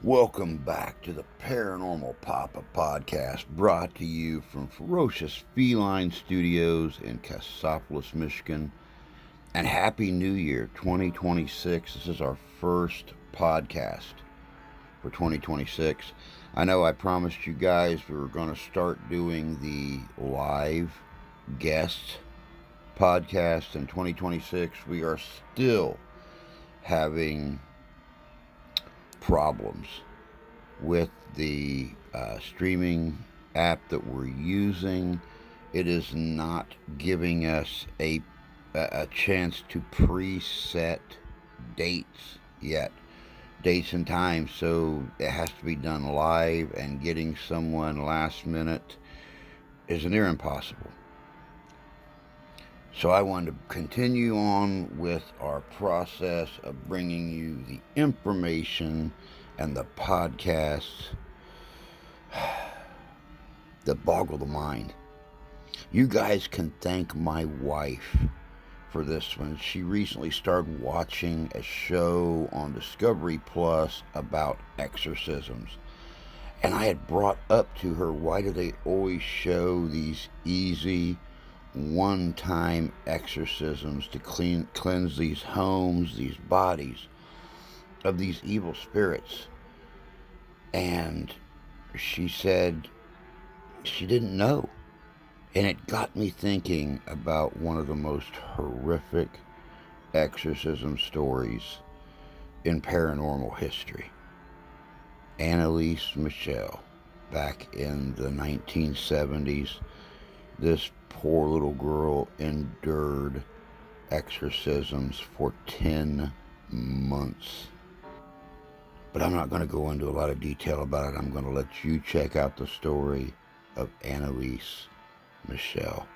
Welcome back to the Paranormal Papa podcast, brought to you from Ferocious Feline Studios in Cassopolis, Michigan. And Happy New Year 2026. This is our first podcast for 2026. I know I promised you guys we were going to start doing the live guest podcast in 2026. We are still having problems with the streaming app that we're using. It is not giving us a chance to preset dates yet, dates and times, so it has to be done live, and getting someone last minute is near impossible. So I wanted to continue on with our process of bringing you the information and the podcasts that boggle the mind. You guys can thank my wife for this one. She recently started watching a show on Discovery Plus about exorcisms. And I had brought up to her, why do they always show these easy one-time exorcisms to cleanse these homes, these bodies of these evil spirits? And she said she didn't know. And it got me thinking about one of the most horrific exorcism stories in paranormal history. Anneliese Michel, back in the 1970s, this poor little girl endured exorcisms for 10 months. But I'm not going to go into a lot of detail about it. I'm going to let you check out the story of Anneliese Michel.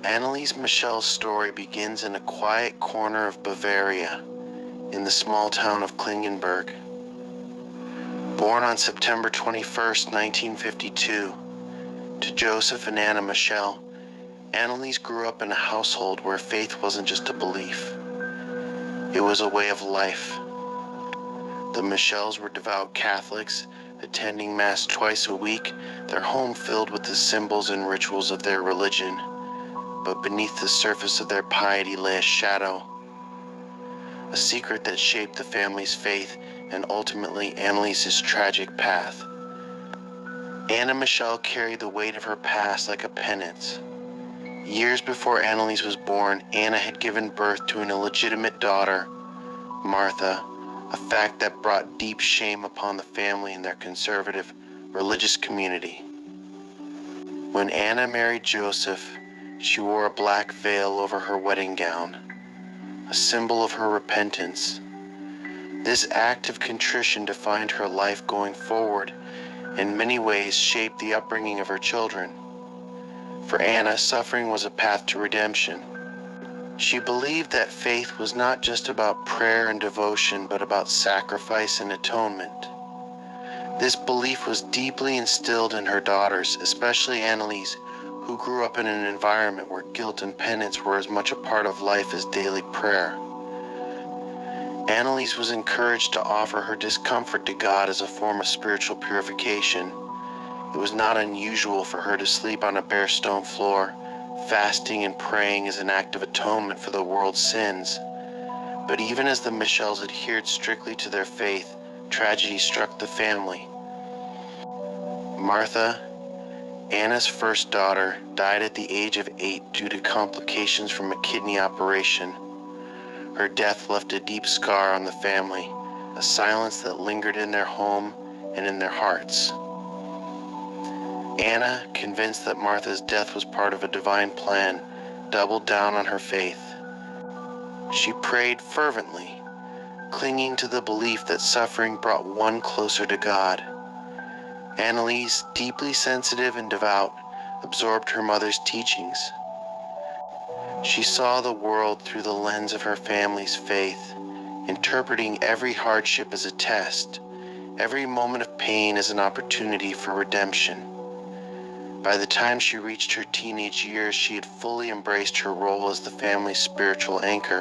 Anneliese Michel's story begins in a quiet corner of Bavaria, in the small town of Klingenberg. Born on September 21st, 1952, to Joseph and Anna Michel, Anneliese grew up in a household where faith wasn't just a belief. It was a way of life. The Michels were devout Catholics, attending Mass twice a week, their home filled with the symbols and rituals of their religion. But beneath the surface of their piety lay a shadow, a secret that shaped the family's faith and ultimately Anneliese's tragic path. Anna Michel carried the weight of her past like a penance. Years before Anneliese was born, Anna had given birth to an illegitimate daughter, Martha, a fact that brought deep shame upon the family and their conservative religious community. When Anna married Joseph, she wore a black veil over her wedding gown, a symbol of her repentance. This act of contrition defined her life going forward, in many ways shaped the upbringing of her children. For Anna, suffering was a path to redemption. She believed that faith was not just about prayer and devotion, but about sacrifice and atonement. This belief was deeply instilled in her daughters, especially Anneliese, who grew up in an environment where guilt and penance were as much a part of life as daily prayer. Anneliese was encouraged to offer her discomfort to God as a form of spiritual purification. It was not unusual for her to sleep on a bare stone floor, fasting and praying as an act of atonement for the world's sins. But even as the Michels adhered strictly to their faith, tragedy struck the family. Martha, Anna's first daughter, died at the age of 8 due to complications from a kidney operation. Her death left a deep scar on the family, a silence that lingered in their home and in their hearts. Anna, convinced that Martha's death was part of a divine plan, doubled down on her faith. She prayed fervently, clinging to the belief that suffering brought one closer to God. Anneliese, deeply sensitive and devout, absorbed her mother's teachings. She saw the world through the lens of her family's faith, interpreting every hardship as a test, every moment of pain as an opportunity for redemption. By the time she reached her teenage years, she had fully embraced her role as the family's spiritual anchor.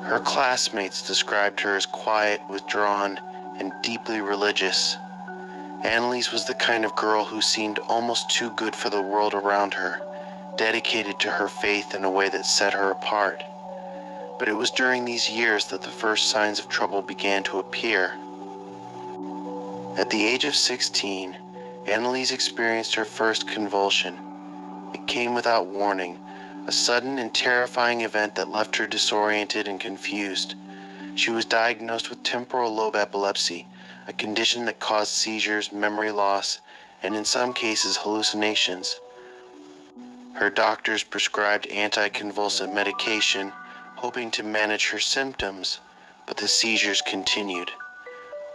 Her classmates described her as quiet, withdrawn, and deeply religious. Anneliese was the kind of girl who seemed almost too good for the world around her, dedicated to her faith in a way that set her apart. But it was during these years that the first signs of trouble began to appear. At the age of 16, Anneliese experienced her first convulsion. It came without warning, a sudden and terrifying event that left her disoriented and confused. She was diagnosed with temporal lobe epilepsy, a condition that caused seizures, memory loss, and in some cases hallucinations. Her doctors prescribed anticonvulsant medication, hoping to manage her symptoms, but the seizures continued.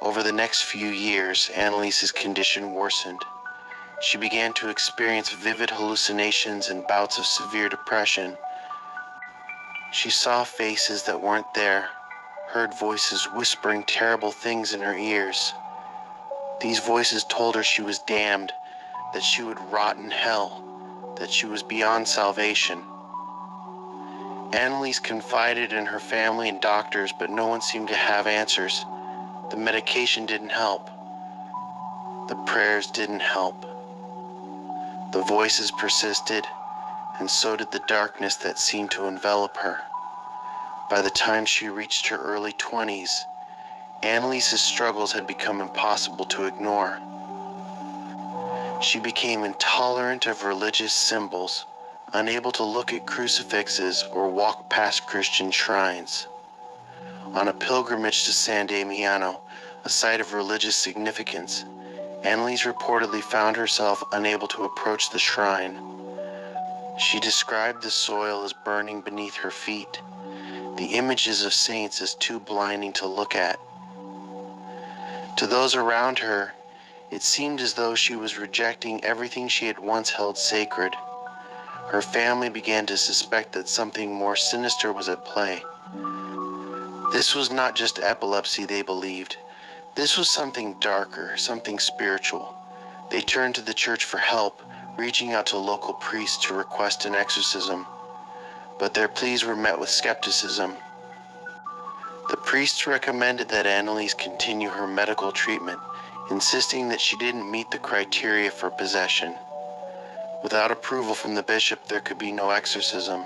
Over the next few years, Anneliese's condition worsened. She began to experience vivid hallucinations and bouts of severe depression. She saw faces that weren't there, heard voices whispering terrible things in her ears. These voices told her she was damned, that she would rot in hell, that she was beyond salvation. Anneliese confided in her family and doctors, but no one seemed to have answers. The medication didn't help. The prayers didn't help. The voices persisted, and so did the darkness that seemed to envelop her. By the time she reached her early 20s, Anneliese's struggles had become impossible to ignore. She became intolerant of religious symbols, unable to look at crucifixes or walk past Christian shrines. On a pilgrimage to San Damiano, a site of religious significance, Anneliese reportedly found herself unable to approach the shrine. She described the soil as burning beneath her feet, the images of saints as too blinding to look at. To those around her, it seemed as though she was rejecting everything she had once held sacred. Her family began to suspect that something more sinister was at play. This was not just epilepsy, they believed. This was something darker, something spiritual. They turned to the church for help, reaching out to local priests to request an exorcism. But their pleas were met with skepticism. The priests recommended that Anneliese continue her medical treatment, insisting that she didn't meet the criteria for possession. Without approval from the bishop, there could be no exorcism.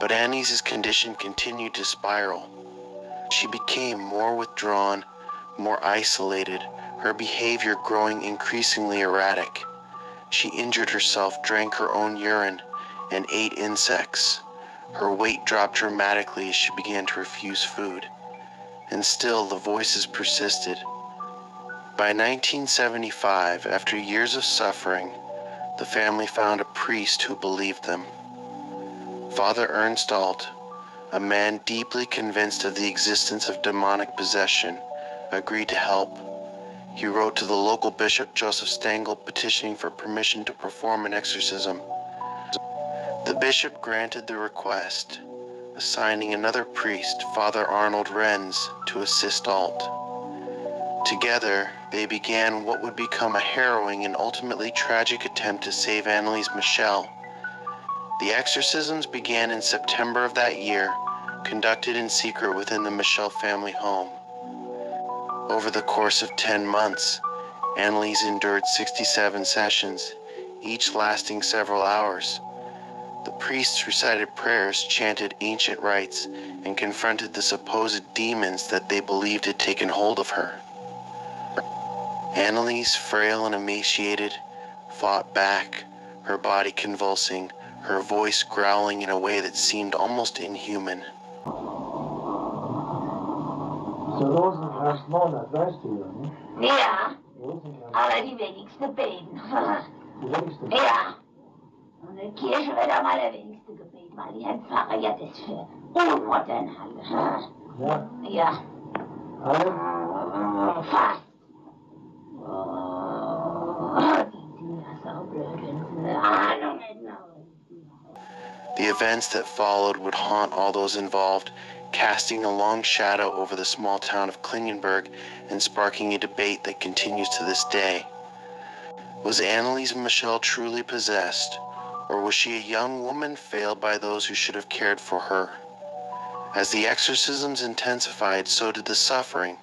But Anneliese's condition continued to spiral. She became more withdrawn, more isolated, her behavior growing increasingly erratic. She injured herself, drank her own urine, and ate insects. Her weight dropped dramatically as she began to refuse food. And still, the voices persisted. By 1975, after years of suffering, the family found a priest who believed them. Father Ernst Alt, a man deeply convinced of the existence of demonic possession, agreed to help. He wrote to the local bishop, Joseph Stengel, petitioning for permission to perform an exorcism. The bishop granted the request, assigning another priest, Father Arnold Renz, to assist Alt. Together, they began what would become a harrowing and ultimately tragic attempt to save Anneliese Michel. The exorcisms began in September of that year, conducted in secret within the Michel family home. Over the course of 10 months, Anneliese endured 67 sessions, each lasting several hours. The priests recited prayers, chanted ancient rites, and confronted the supposed demons that they believed had taken hold of her. Anneliese, frail and emaciated, fought back, her body convulsing, her voice growling in a way that seemed almost inhuman. Så låsen hast månad, weißt du ja, ne? Ja, Låsen kann aber die wenigsten beten. die längste. Ja. Und in der Kirche wird am allerwenigsten gebeten, weil die Herrn Pfarrer ja das für Unmodern halten. Ja, Ja. alle? Fast. Die sind ja so blöd, wenn sie eine Ahnung hätten. The events that followed would haunt all those involved, casting a long shadow over the small town of Klingenberg and sparking a debate that continues to this day. Was Anneliese Michel truly possessed, or was she a young woman failed by those who should have cared for her? As the exorcisms intensified, so did the suffering,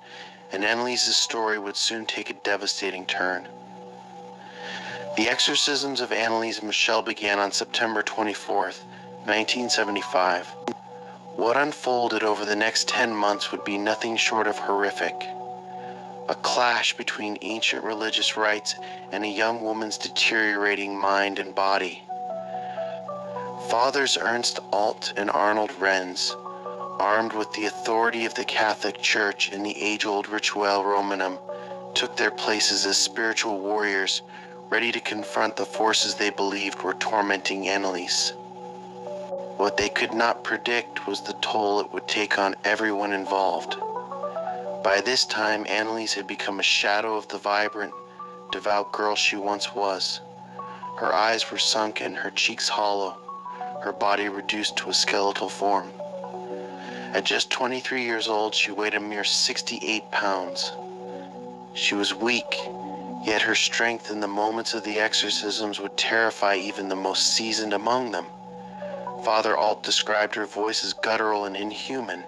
and Anneliese's story would soon take a devastating turn. The exorcisms of Anneliese Michel began on September 24th, 1975. What unfolded over the next 10 months would be nothing short of horrific. A clash between ancient religious rites and a young woman's deteriorating mind and body. Fathers Ernst Alt and Arnold Renz, armed with the authority of the Catholic Church and the age-old Rituale Romanum, took their places as spiritual warriors, ready to confront the forces they believed were tormenting Anneliese. What they could not predict was the toll it would take on everyone involved. By this time, Anneliese had become a shadow of the vibrant, devout girl she once was. Her eyes were sunken, her cheeks hollow, her body reduced to a skeletal form. At just 23 years old, she weighed a mere 68 pounds. She was weak, yet her strength in the moments of the exorcisms would terrify even the most seasoned among them. Father Alt described her voice as guttural and inhuman,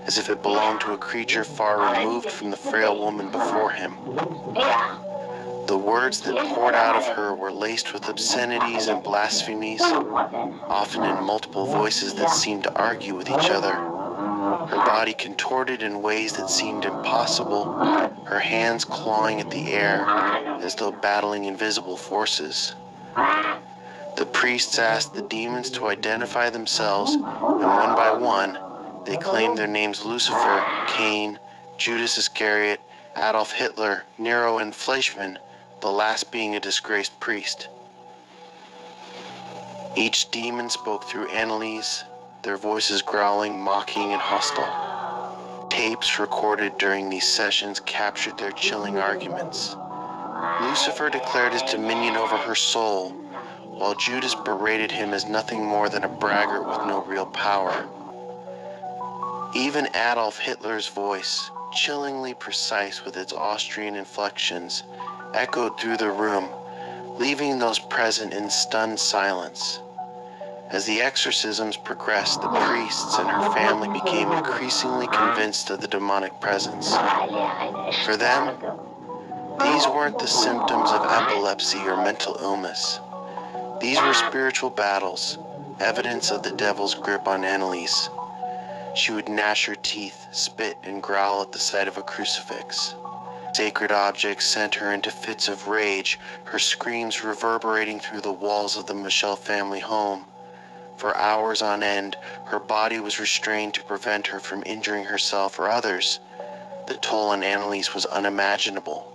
as if it belonged to a creature far removed from the frail woman before him. The words that poured out of her were laced with obscenities and blasphemies, often in multiple voices that seemed to argue with each other. Her body contorted in ways that seemed impossible, her hands clawing at the air as though battling invisible forces. The priests asked the demons to identify themselves, and one by one, they claimed their names: Lucifer, Cain, Judas Iscariot, Adolf Hitler, Nero, and Fleischmann, the last being a disgraced priest. Each demon spoke through Anneliese, their voices growling, mocking, and hostile. Tapes recorded during these sessions captured their chilling arguments. Lucifer declared his dominion over her soul, while Judas berated him as nothing more than a braggart with no real power. Even Adolf Hitler's voice, chillingly precise with its Austrian inflections, echoed through the room, leaving those present in stunned silence. As the exorcisms progressed, the priests and her family became increasingly convinced of the demonic presence. For them, these weren't the symptoms of epilepsy or mental illness. These were spiritual battles, evidence of the devil's grip on Anneliese. She would gnash her teeth, spit, and growl at the sight of a crucifix. Sacred objects sent her into fits of rage, her screams reverberating through the walls of the Michel family home. For hours on end, her body was restrained to prevent her from injuring herself or others. The toll on Anneliese was unimaginable.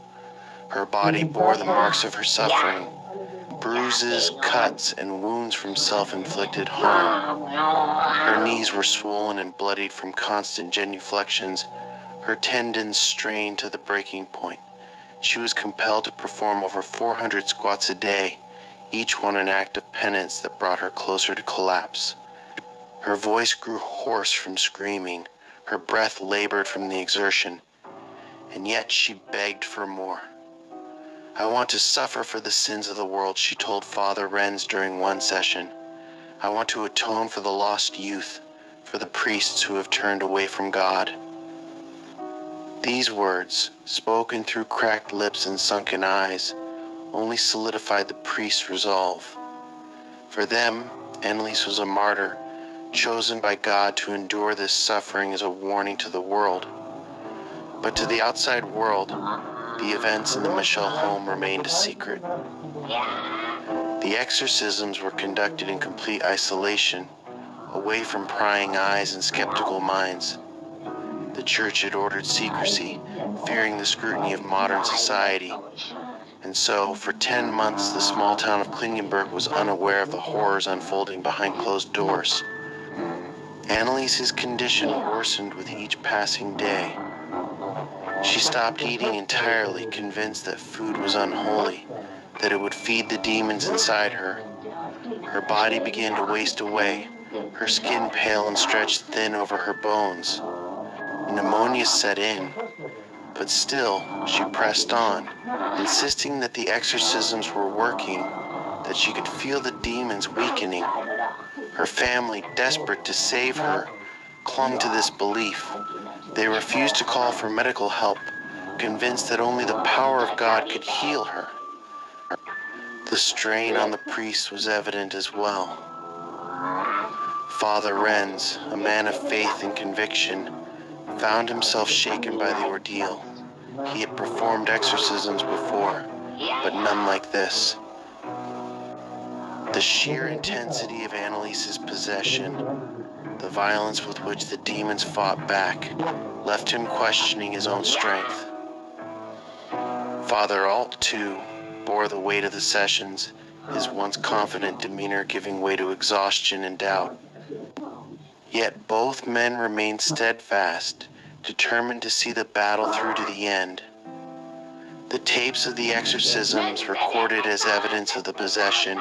Her body bore the marks of her suffering, bruises, cuts, and wounds from self-inflicted harm. Her knees were swollen and bloodied from constant genuflections, her tendons strained to the breaking point. She was compelled to perform over 400 squats a day, each one an act of penance that brought her closer to collapse. Her voice grew hoarse from screaming, her breath labored from the exertion, and yet she begged for more. "I want to suffer for the sins of the world," she told Father Renz during one session. "I want to atone for the lost youth, for the priests who have turned away from God." These words, spoken through cracked lips and sunken eyes, only solidified the priest's resolve. For them, Anneliese was a martyr, chosen by God to endure this suffering as a warning to the world. But to the outside world, the events in the Michel home remained a secret. The exorcisms were conducted in complete isolation, away from prying eyes and skeptical minds. The church had ordered secrecy, fearing the scrutiny of modern society. And so, for 10 months, the small town of Klingenberg was unaware of the horrors unfolding behind closed doors. Anneliese's condition worsened with each passing day. She stopped eating entirely, convinced that food was unholy, that it would feed the demons inside her. Her body began to waste away, her skin pale and stretched thin over her bones. Pneumonia set in. But still, she pressed on, insisting that the exorcisms were working, that she could feel the demons weakening. Her family, desperate to save her, clung to this belief. They refused to call for medical help, convinced that only the power of God could heal her. The strain on the priests was evident as well. Father Renz, a man of faith and conviction, found himself shaken by the ordeal. He had performed exorcisms before, but none like this. The sheer intensity of Anneliese's possession, the violence with which the demons fought back, left him questioning his own strength. Father Alt, too, bore the weight of the sessions, his once confident demeanor giving way to exhaustion and doubt. Yet both men remained steadfast, determined to see the battle through to the end. The tapes of the exorcisms, recorded as evidence of the possession,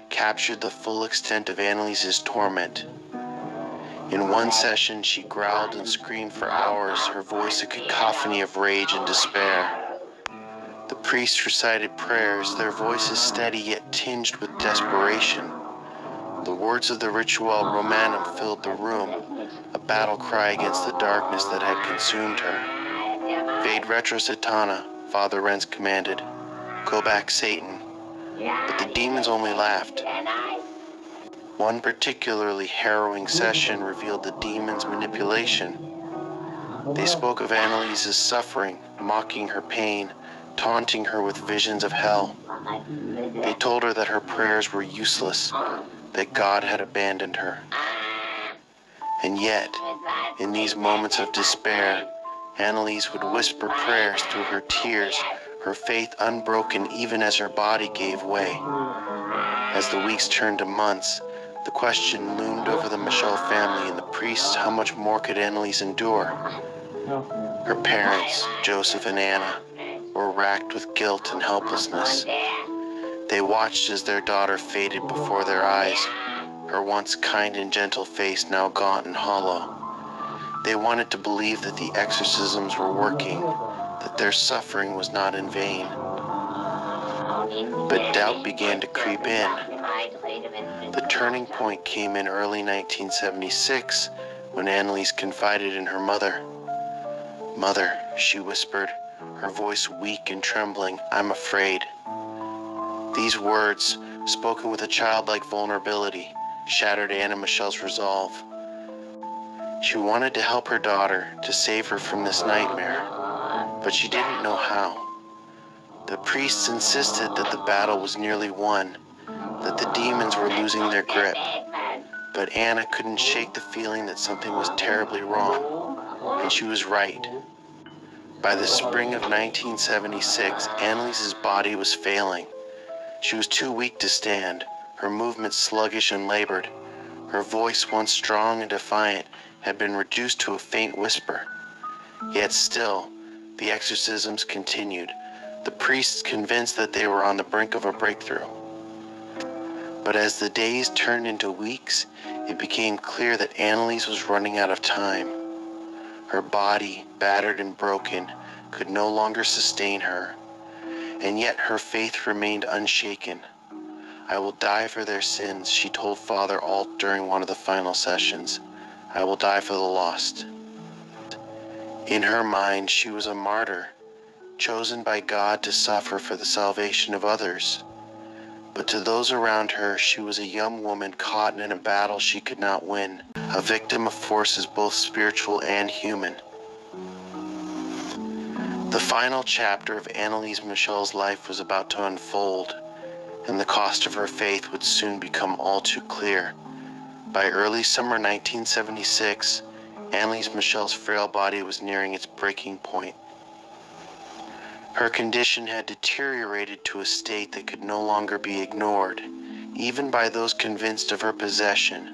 captured the full extent of Anneliese's torment. In one session, she growled and screamed for hours, her voice a cacophony of rage and despair. The priests recited prayers, their voices steady yet tinged with desperation. The words of the Ritual Romanum filled the room, a battle cry against the darkness that had consumed her. Vade retro satana, Father Renz commanded. Go back, Satan. But the demons only laughed. One particularly harrowing session revealed the demons' manipulation. They spoke of Anneliese's suffering, mocking her pain, taunting her with visions of hell. They told her that her prayers were useless, that God had abandoned her. And yet, in these moments of despair, Anneliese would whisper prayers through her tears, her faith unbroken even as her body gave way. As the weeks turned to months, the question loomed over the Michel family and the priests: how much more could Anneliese endure? Her parents, Joseph and Anna, were racked with guilt and helplessness. They watched as their daughter faded before their eyes, her once kind and gentle face now gaunt and hollow. They wanted to believe that the exorcisms were working, that their suffering was not in vain. But doubt began to creep in. The turning point came in early 1976 when Anneliese confided in her mother. "Mother," she whispered, her voice weak and trembling, "I'm afraid." These words, spoken with a childlike vulnerability, shattered Anna Michel's resolve. She wanted to help her daughter, to save her from this nightmare, but she didn't know how. The priests insisted that the battle was nearly won, that the demons were losing their grip, but Anna couldn't shake the feeling that something was terribly wrong, and she was right. By the spring of 1976, Anneliese's body was failing. She was too weak to stand, her movements sluggish and labored. Her voice, once strong and defiant, had been reduced to a faint whisper. Yet still, the exorcisms continued, the priests convinced that they were on the brink of a breakthrough. But as the days turned into weeks, it became clear that Anneliese was running out of time. Her body, battered and broken, could no longer sustain her, and yet her faith remained unshaken. "I will die for their sins," she told Father Alt during one of the final sessions. "I will die for the lost." In her mind, she was a martyr, chosen by God to suffer for the salvation of others. But to those around her, she was a young woman caught in a battle she could not win, a victim of forces both spiritual and human. The final chapter of Anneliese Michel's life was about to unfold, and the cost of her faith would soon become all too clear. By early summer 1976, Anneliese Michel's frail body was nearing its breaking point. Her condition had deteriorated to a state that could no longer be ignored, even by those convinced of her possession.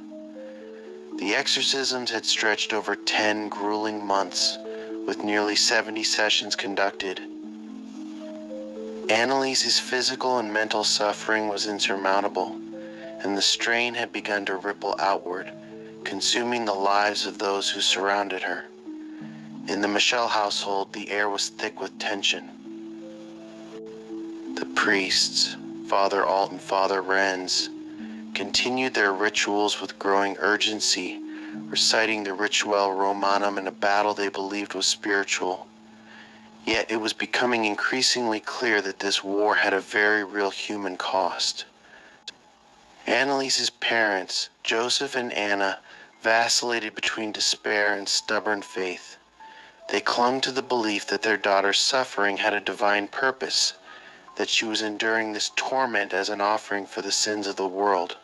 The exorcisms had stretched over 10 grueling months, with nearly 70 sessions conducted. Anneliese's physical and mental suffering was insurmountable, and the strain had begun to ripple outward, consuming the lives of those who surrounded her. In the Michel household, the air was thick with tension. The priests, Father Alt and Father Renz, continued their rituals with growing urgency, reciting the Ritual Romanum in a battle they believed was spiritual. Yet it was becoming increasingly clear that this war had a very real human cost. Anneliese's parents, Joseph and Anna, vacillated between despair and stubborn faith. They clung to the belief that their daughter's suffering had a divine purpose, that she was enduring this torment as an offering for the sins of the world.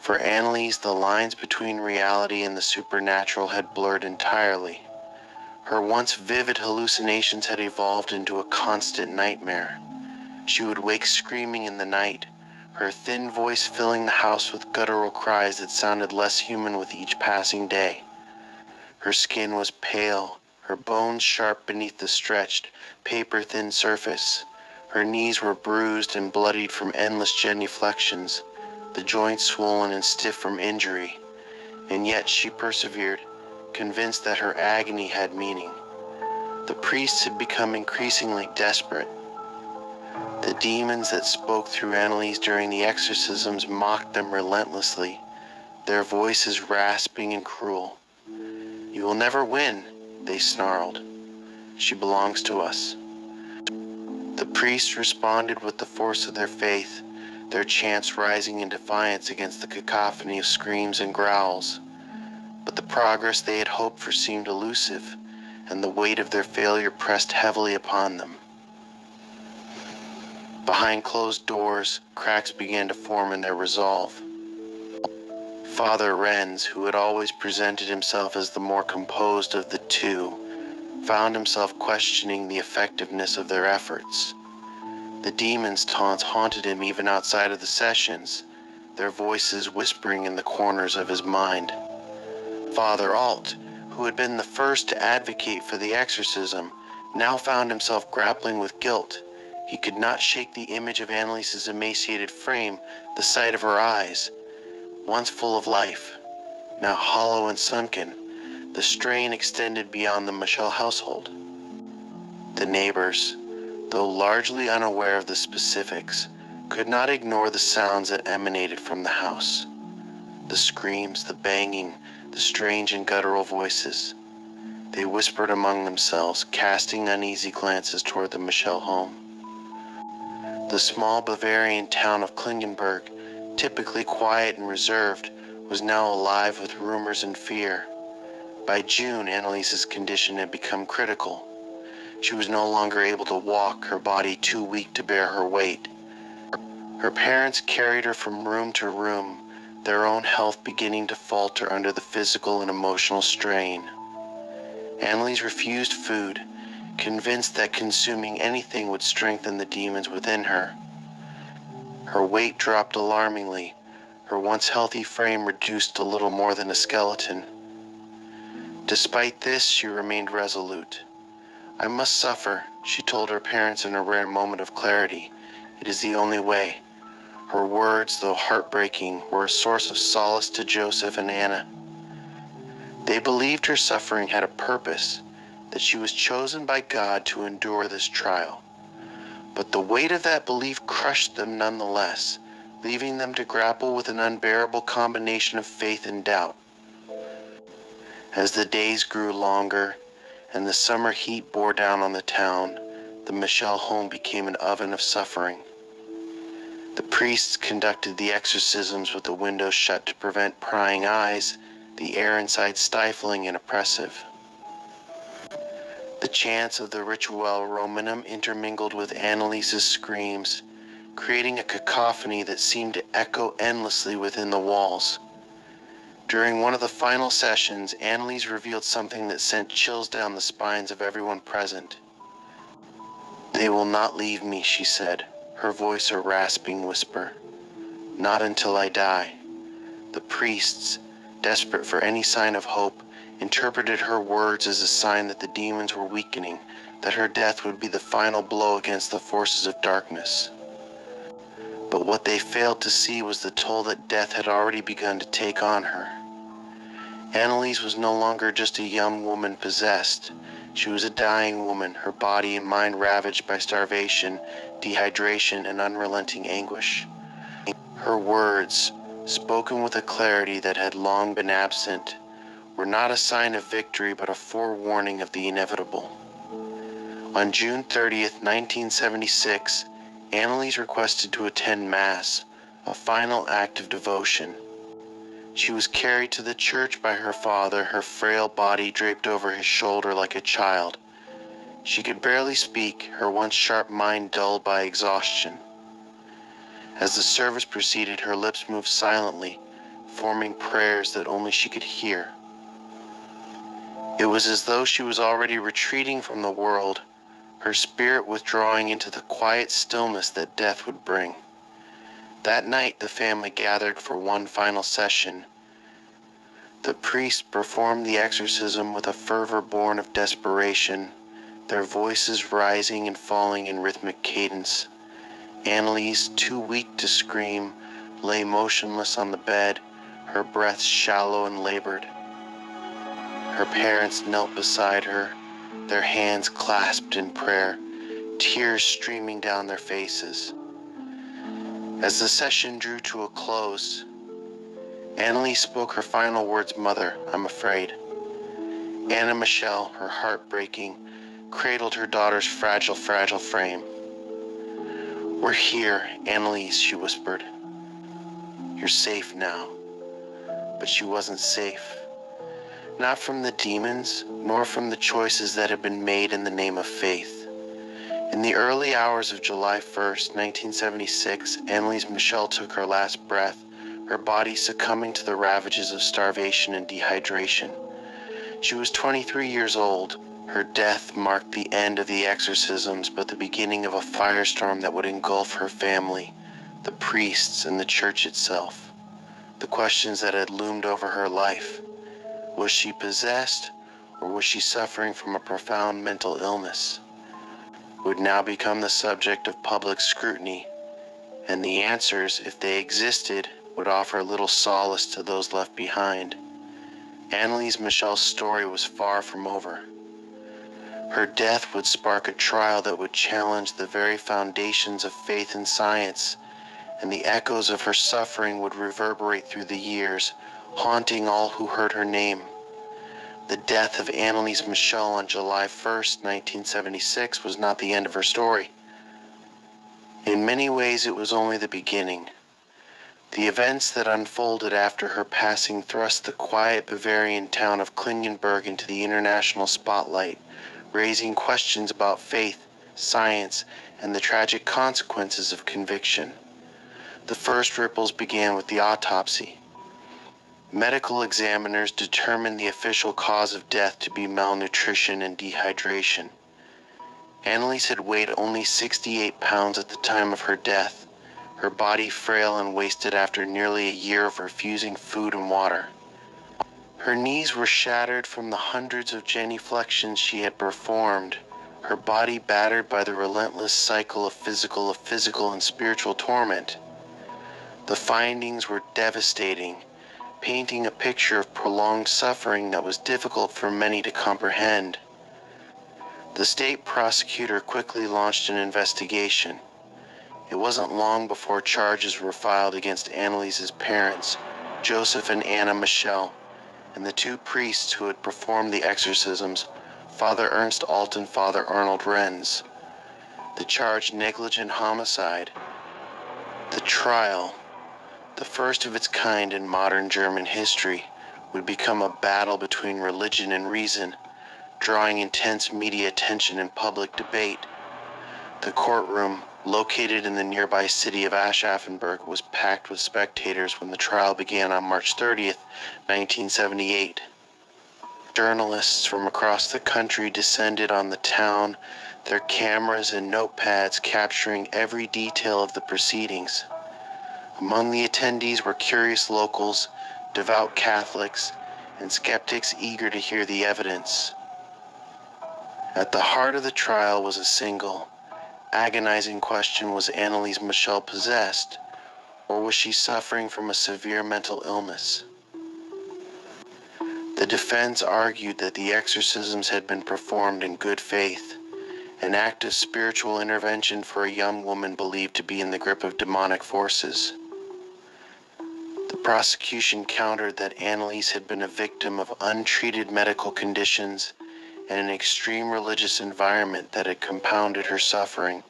For Anneliese, the lines between reality and the supernatural had blurred entirely. Her once vivid hallucinations had evolved into a constant nightmare. She would wake screaming in the night, her thin voice filling the house with guttural cries that sounded less human with each passing day. Her skin was pale, her bones sharp beneath the stretched, paper-thin surface. Her knees were bruised and bloodied from endless genuflections, the joints swollen and stiff from injury. And yet she persevered, convinced that her agony had meaning. The priests had become increasingly desperate. The demons that spoke through Anneliese during the exorcisms mocked them relentlessly, their voices rasping and cruel. "You will never win," they snarled. "She belongs to us." The priests responded with the force of their faith, their chants rising in defiance against the cacophony of screams and growls. But the progress they had hoped for seemed elusive, and the weight of their failure pressed heavily upon them. Behind closed doors, cracks began to form in their resolve. Father Renz, who had always presented himself as the more composed of the two, found himself questioning the effectiveness of their efforts. The demons' taunts haunted him even outside of the sessions, their voices whispering in the corners of his mind. Father Alt, who had been the first to advocate for the exorcism, now found himself grappling with guilt. He could not shake the image of Anneliese's emaciated frame, the sight of her eyes, once full of life, now hollow and sunken. The strain extended beyond the Michel household. The neighbors, though largely unaware of the specifics, could not ignore the sounds that emanated from the house. The screams, the banging, the strange and guttural voices. They whispered among themselves, casting uneasy glances toward the Michel home. The small Bavarian town of Klingenberg, typically quiet and reserved, was now alive with rumors and fear. By June, Anneliese's condition had become critical. She was no longer able to walk, her body too weak to bear her weight. Her parents carried her from room to room, their own health beginning to falter under the physical and emotional strain. Anneliese refused food, convinced that consuming anything would strengthen the demons within her. Her weight dropped alarmingly, her once healthy frame reduced to little more than a skeleton. Despite this, she remained resolute. "I must suffer," she told her parents in a rare moment of clarity. "It is the only way." Her words, though heartbreaking, were a source of solace to Joseph and Anna. They believed her suffering had a purpose, that she was chosen by God to endure this trial. But the weight of that belief crushed them nonetheless, leaving them to grapple with an unbearable combination of faith and doubt. As the days grew longer, and the summer heat bore down on the town, the Michel home became an oven of suffering. The priests conducted the exorcisms with the windows shut to prevent prying eyes, the air inside stifling and oppressive. The chants of the Ritual Romanum intermingled with Anneliese's screams, creating a cacophony that seemed to echo endlessly within the walls. During one of the final sessions, Anneliese revealed something that sent chills down the spines of everyone present. "They will not leave me," she said, her voice a rasping whisper. "Not until I die." The priests, desperate for any sign of hope, interpreted her words as a sign that the demons were weakening, that her death would be the final blow against the forces of darkness. But what they failed to see was the toll that death had already begun to take on her. Anneliese was no longer just a young woman possessed. She was a dying woman, her body and mind ravaged by starvation, dehydration, and unrelenting anguish. Her words, spoken with a clarity that had long been absent, were not a sign of victory but a forewarning of the inevitable. On June 30th, 1976, Anneliese requested to attend Mass, a final act of devotion. She was carried to the church by her father, her frail body draped over his shoulder like a child. She could barely speak, her once sharp mind dulled by exhaustion. As the service proceeded, her lips moved silently, forming prayers that only she could hear. It was as though she was already retreating from the world, her spirit withdrawing into the quiet stillness that death would bring. That night, the family gathered for one final session. The priests performed the exorcism with a fervor born of desperation, their voices rising and falling in rhythmic cadence. Anneliese, too weak to scream, lay motionless on the bed, her breath shallow and labored. Her parents knelt beside her, their hands clasped in prayer, tears streaming down their faces. As the session drew to a close, Anneliese spoke her final words, "Mother, I'm afraid." Anna Michel, her heart breaking, cradled her daughter's fragile frame. "We're here, Anneliese," she whispered. "You're safe now." But she wasn't safe. Not from the demons, nor from the choices that had been made in the name of faith. In the early hours of July 1st, 1976, Anneliese Michel took her last breath, her body succumbing to the ravages of starvation and dehydration. She was 23 years old. Her death marked the end of the exorcisms, but the beginning of a firestorm that would engulf her family, the priests, and the church itself. The questions that had loomed over her life. Was she possessed, or was she suffering from a profound mental illness? Would now become the subject of public scrutiny, and the answers, if they existed, would offer little solace to those left behind. Anneliese Michel's story was far from over. Her death would spark a trial that would challenge the very foundations of faith and science, and the echoes of her suffering would reverberate through the years, haunting all who heard her name. The death of Anneliese Michel on July 1st, 1976 was not the end of her story. In many ways, it was only the beginning. The events that unfolded after her passing thrust the quiet Bavarian town of Klingenberg into the international spotlight, raising questions about faith, science, and the tragic consequences of conviction. The first ripples began with the autopsy. Medical examiners determined the official cause of death to be malnutrition and dehydration. Anneliese had weighed only 68 pounds at the time of her death, her body frail and wasted after nearly a year of refusing food and water. Her knees were shattered from the hundreds of genuflections she had performed, her body battered by the relentless cycle of physical and spiritual torment. The findings were devastating, painting a picture of prolonged suffering that was difficult for many to comprehend. The state prosecutor quickly launched an investigation. It wasn't long before charges were filed against Anneliese's parents, Joseph and Anna Michel, and the two priests who had performed the exorcisms, Father Ernst Alt and Father Arnold Renz. The charge, negligent homicide. The trial, the first of its kind in modern German history, would become a battle between religion and reason, drawing intense media attention and public debate. The courtroom, located in the nearby city of Aschaffenburg, was packed with spectators when the trial began on March 30th, 1978. Journalists from across the country descended on the town, their cameras and notepads capturing every detail of the proceedings. Among the attendees were curious locals, devout Catholics, and skeptics eager to hear the evidence. At the heart of the trial was a single, agonizing question: was Anneliese Michel possessed, or was she suffering from a severe mental illness? defense argued that the exorcisms had been performed in good faith, an act of spiritual intervention for a young woman believed to be in the grip of demonic forces. The prosecution countered that Anneliese had been a victim of untreated medical conditions and an extreme religious environment that had compounded her suffering.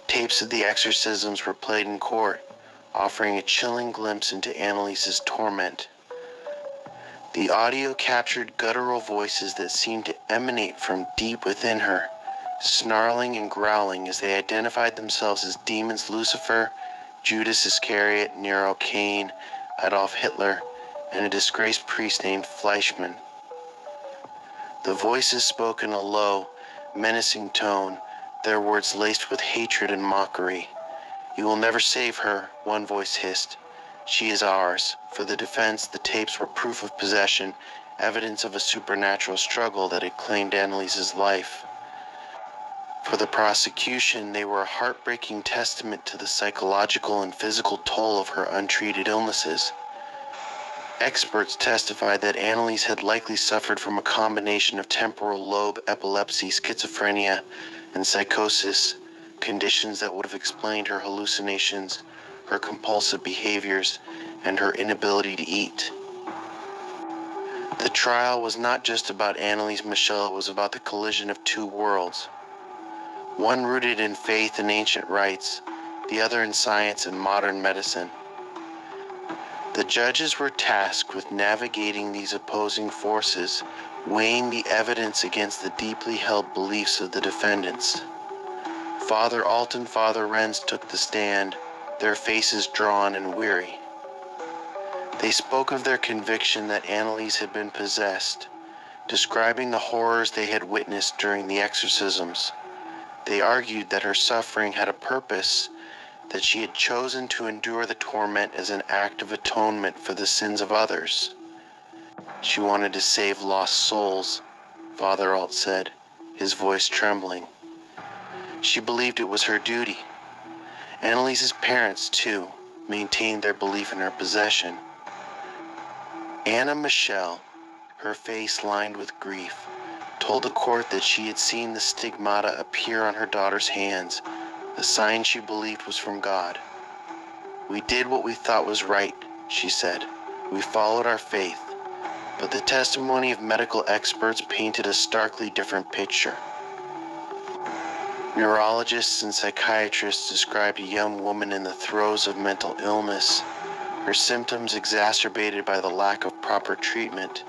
Tapes of the exorcisms were played in court, offering a chilling glimpse into Anneliese's torment. The audio captured guttural voices that seemed to emanate from deep within her, snarling and growling as they identified themselves as demons Lucifer, Judas Iscariot, Nero, Cain, Adolf Hitler, and a disgraced priest named Fleischmann. The voices spoke in a low, menacing tone, their words laced with hatred and mockery. "You will never save her," one voice hissed. "She is ours." For the defense, the tapes were proof of possession, evidence of a supernatural struggle that had claimed Anneliese's life. For the prosecution, they were a heartbreaking testament to the psychological and physical toll of her untreated illnesses. Experts testified that Anneliese had likely suffered from a combination of temporal lobe epilepsy, schizophrenia, and psychosis, conditions that would have explained her hallucinations, her compulsive behaviors, and her inability to eat. The trial was not just about Anneliese Michel, it was about the collision of two worlds. One rooted in faith and ancient rites, the other in science and modern medicine. The judges were tasked with navigating these opposing forces, weighing the evidence against the deeply held beliefs of the defendants. Father Alt and Father Renz took the stand, their faces drawn and weary. They spoke of their conviction that Anneliese had been possessed, describing the horrors they had witnessed during the exorcisms. They argued that her suffering had a purpose, that she had chosen to endure the torment as an act of atonement for the sins of others. She wanted to save lost souls, Father Alt said, his voice trembling. She believed it was her duty. Anneliese's parents, too, maintained their belief in her possession. Anna Michel, her face lined with grief, told the court that she had seen the stigmata appear on her daughter's hands, the sign she believed was from God. "We did what we thought was right," she said. "We followed our faith." But the testimony of medical experts painted a starkly different picture. Neurologists and psychiatrists described a young woman in the throes of mental illness, her symptoms exacerbated by the lack of proper treatment.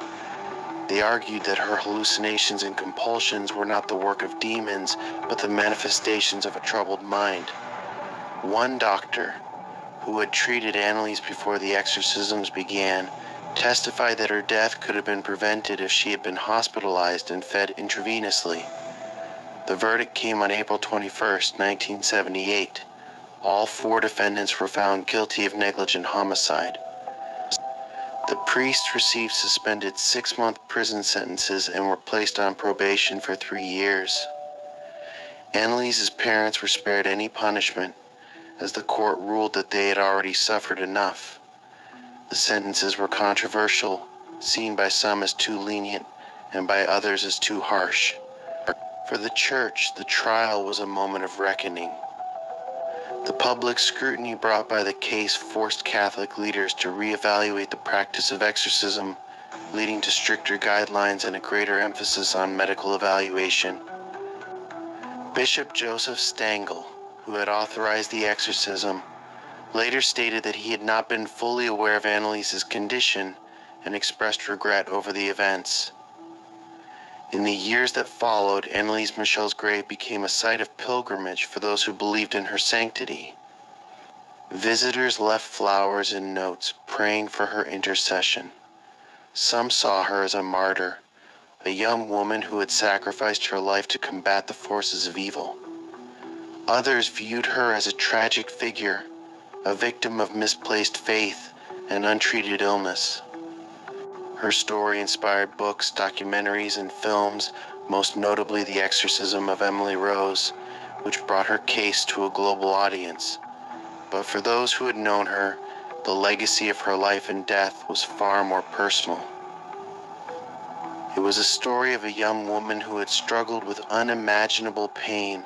They argued that her hallucinations and compulsions were not the work of demons, but the manifestations of a troubled mind. One doctor, who had treated Anneliese before the exorcisms began, testified that her death could have been prevented if she had been hospitalized and fed intravenously. The verdict came on April 21, 1978. All 4 defendants were found guilty of negligent homicide. The priests received suspended 6-month prison sentences and were placed on probation for 3 years. Anneliese's parents were spared any punishment, as the court ruled that they had already suffered enough. The sentences were controversial, seen by some as too lenient and by others as too harsh. For the church, the trial was a moment of reckoning. The public scrutiny brought by the case forced Catholic leaders to reevaluate the practice of exorcism, leading to stricter guidelines and a greater emphasis on medical evaluation. Bishop Joseph Stangl, who had authorized the exorcism, later stated that he had not been fully aware of Anneliese's condition and expressed regret over the events. In the years that followed, Anneliese Michel's grave became a site of pilgrimage for those who believed in her sanctity. Visitors left flowers and notes praying for her intercession. Some saw her as a martyr, a young woman who had sacrificed her life to combat the forces of evil. Others viewed her as a tragic figure, a victim of misplaced faith and untreated illness. Her story inspired books, documentaries, and films, most notably The Exorcism of Emily Rose, which brought her case to a global audience. But for those who had known her, the legacy of her life and death was far more personal. It was a story of a young woman who had struggled with unimaginable pain,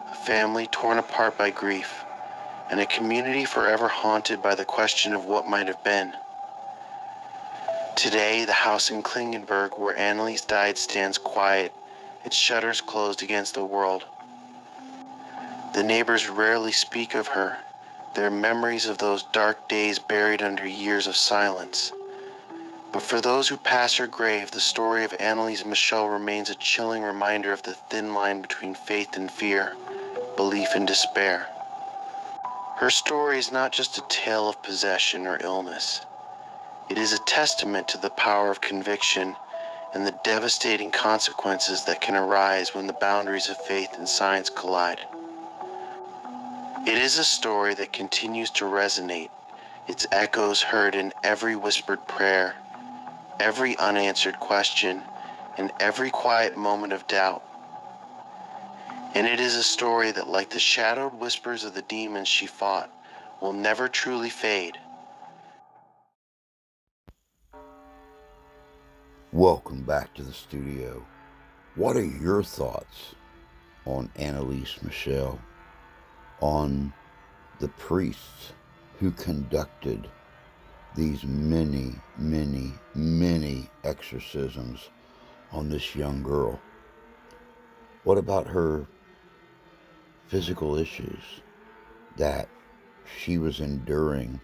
a family torn apart by grief, and a community forever haunted by the question of what might have been. Today, the house in Klingenberg where Anneliese died stands quiet, its shutters closed against the world. The neighbors rarely speak of her, their memories of those dark days buried under years of silence. But for those who pass her grave, the story of Anneliese Michel remains a chilling reminder of the thin line between faith and fear, belief and despair. Her story is not just a tale of possession or illness. It is a testament to the power of conviction and the devastating consequences that can arise when the boundaries of faith and science collide. It is a story that continues to resonate, its echoes heard in every whispered prayer, every unanswered question, and every quiet moment of doubt. And it is a story that, like the shadowed whispers of the demons she fought, will never truly fade. Welcome back to the studio. What are your thoughts on Anneliese Michel, on the priests who conducted these many, many, many exorcisms on this young girl? What about her physical issues that she was enduring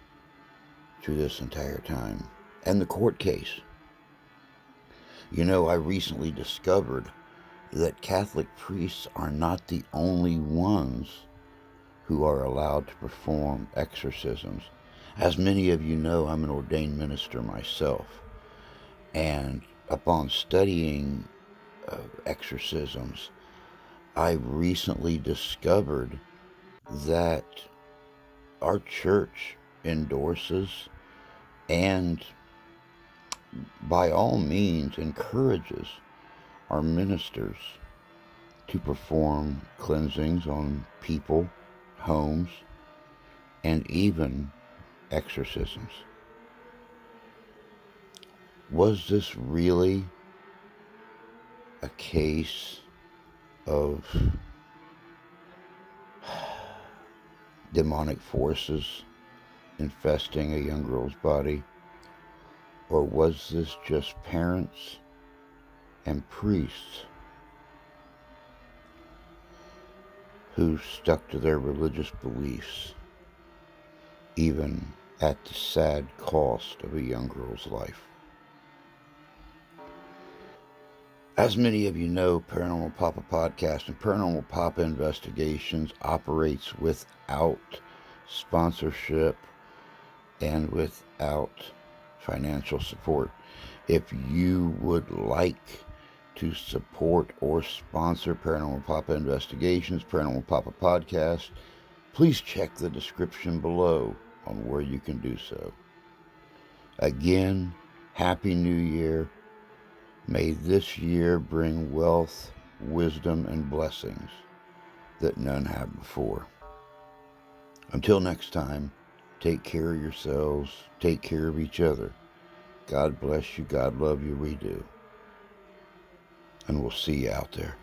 through this entire time? And the court case. You know, I recently discovered that Catholic priests are not the only ones who are allowed to perform exorcisms. As many of you know, I'm an ordained minister myself, and upon studying exorcisms, I recently discovered that our church endorses and by all means encourages our ministers to perform cleansings on people, homes, and even exorcisms. Was this really a case of demonic forces infesting a young girl's body? Or was this just parents and priests who stuck to their religious beliefs, even at the sad cost of a young girl's life? As many of you know, Paranormal Papa Podcast and Paranormal Papa Investigations operates without sponsorship and without financial support. If you would like to support or sponsor Paranormal Papa Investigations, Paranormal Papa Podcast, please check the description below on where you can do so. Again, Happy New Year. May this year bring wealth, wisdom, and blessings that none have before. Until next time, take care of yourselves, take care of each other. God bless you, God love you, we do. And we'll see you out there.